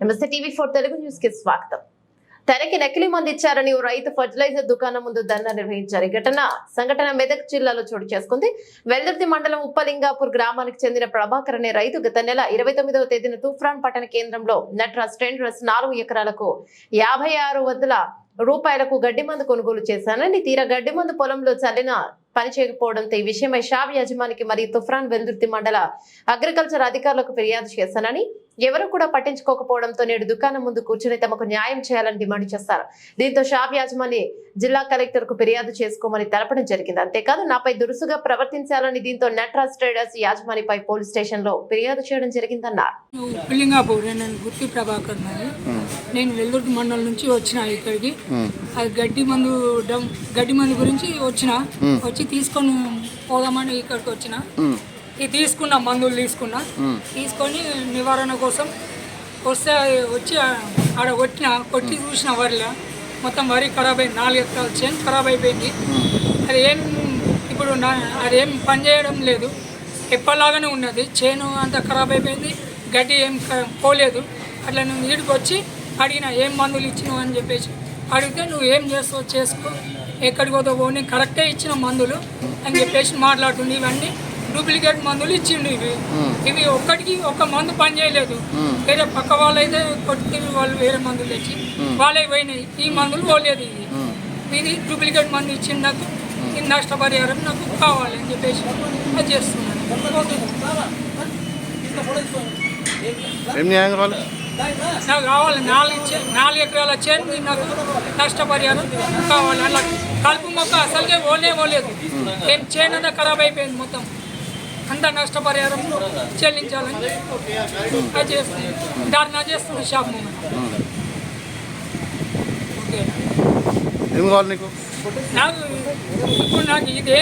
నమస్తే టీవీ4 తెలుగు న్యూస్ కి స్వాగతం. తనకి నకిలీ మందు ఇచ్చారని ఓ రైతు ఫర్టిలైజర్ దుకాణం ముందు ధర్నా నిర్వహించారు. సంఘటన మెదక్ జిల్లాలో చోటు చేసుకుంది. వెల్దుర్తి మండలం ఉప్పలింగాపూర్ గ్రామానికి చెందిన ప్రభాకర్ అనే రైతు గత నెల 29వ తేదీన తూఫ్రాన్ పట్టణ కేంద్రంలో నట్రాస్ టెండర్స్ 4 ఎకరాలకు 56,00,000 రూపాయలకు గడ్డి మందు కొనుగోలు చేశానని, తీరా గడ్డి మందు పొలంలో చల్లిన పని చేయకపోవడంతో ఈ విషయమై షాప్ యజమానికి మరియు తుఫ్రాన్ వెల్దుర్తి మండల అగ్రికల్చర్ అధికారులకు ఫిర్యాదు చేశానని, ఎవరు కూడా పట్టించుకోకపోవడంతో నేడు దుకాణం ముందు కూర్చుని తమకు న్యాయం చేయాలని డిమాండ్ చేస్తారు. దీంతో షాప్ యాజమాని జిల్లా కలెక్టర్ కు ఫిర్యాదు చేసుకోమని తెలపడం జరిగింది. అంతేకాదు నాపై దురుసుగా ప్రవర్తించాలని, దీంతో నట్రాస్ ట్రేడర్స్ యాజమానిపై పోలీస్ స్టేషన్ లో ఫిర్యాదు చేయడం జరిగిందన్నారు. నేను వెల్దుర్తి మండలం నుంచి వచ్చిన ఇక్కడికి. అది గడ్డి మందు గురించి వచ్చి తీసుకొని పోదామని ఇక్కడికి వచ్చిన. ఇది తీసుకున్నా, మందులు తీసుకొని నివారణ కోసం వస్తే వచ్చి ఆడ కొట్టి చూసిన వరిలో మొత్తం వరి ఖరాబ్ అయింది. 4 ఎకరాల చేను ఖరాబ్ అయిపోయింది. అది ఇప్పుడు అదేం పని చేయడం లేదు, ఎప్పటిలాగానే ఉన్నది. చేను అంతా ఖరాబ్ అయిపోయింది, గడ్డి ఏం పోలేదు. అట్లా నేను ఈడికి వచ్చి అడిగిన, ఏం మందులు ఇచ్చినావు అని చెప్పేసి అడిగితే, నువ్వు ఏం చేస్తావు చేసుకో, ఎక్కడికి పోతావు పోనీ, కరెక్టే ఇచ్చిన మందులు అని చెప్పేసి మాట్లాడుతుంది. ఇవన్నీ డూప్లికేట్ మందులు ఇచ్చిండు. ఇవి ఒక్క మందు పని చేయలేదు. వేరే పక్క వాళ్ళు అయితే కొట్టి వాళ్ళు వేరే మందులు తెచ్చి వాళ్ళే పోయినాయి. ఈ మందులు పోలేదు. ఇది డూప్లికేట్ మందు ఇచ్చింది. నాకు ఈ నష్టపరిహారం నాకు కావాలి అని చెప్పేసి అది చేస్తున్నాను. నాకు కావాలి 4 ఎకరాల చేను, నాకు నష్టపరిహారం కావాలి. అలా కలుపు మొక్క అసలుకే పోలేదు. ఏం చేను అంతా ఖరాబ్ అయిపోయింది, మొత్తం అంతా నష్టపరిహారం చెల్లించాలని అది చేస్తుంది. ధర్నా చేస్తుంది షాప్ ముందు. నాకు ఇది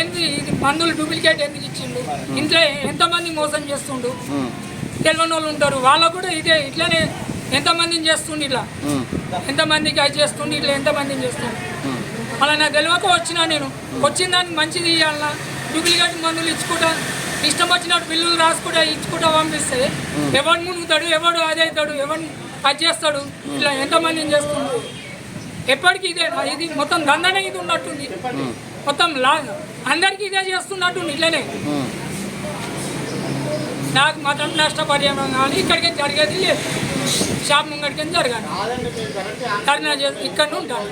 మందులు డూప్లికేట్ ఎందుకు ఇచ్చిండు? ఇంట్లో ఎంతమంది మోసం చేస్తుండు, తెలియని వాళ్ళు ఉంటారు. వాళ్ళకు కూడా ఇట్లానే ఎంతమందిని చేస్తుండు, ఇట్లా ఎంతమందికి అది చేస్తుండు, ఇట్లా ఎంతమందిని చేస్తుండు. అలా నాకు తెలియక నేను వచ్చిన దాన్ని మంచిది ఇవ్వాలన్నా, డూప్లికేట్ మందులు ఇచ్చుకుంటా, ఇష్టం వచ్చినట్టు బిల్లులు రాసుకుంటా ఇచ్చుకుంటా పంపిస్తే ఎవడు మునుగుతాడు, ఎవడు అది అవుతాడు, ఎవడు అది చేస్తాడు. ఇట్లా ఎంతమందిని చేస్తుండు. ఎప్పటికీ ఇది మొత్తం దండనే ఇది ఉన్నట్టుంది. మొత్తం అందరికీ ఇదే చేస్తున్నట్టుంది. ఇట్లనే నాకు మాత్రం నష్టపరిహారం కావాలి. ఇక్కడికి జరిగేది లేదు, షాప్ ముంగడికి జరగాలి. ధర్నా చేసి ఇక్కడ ఉంటాను.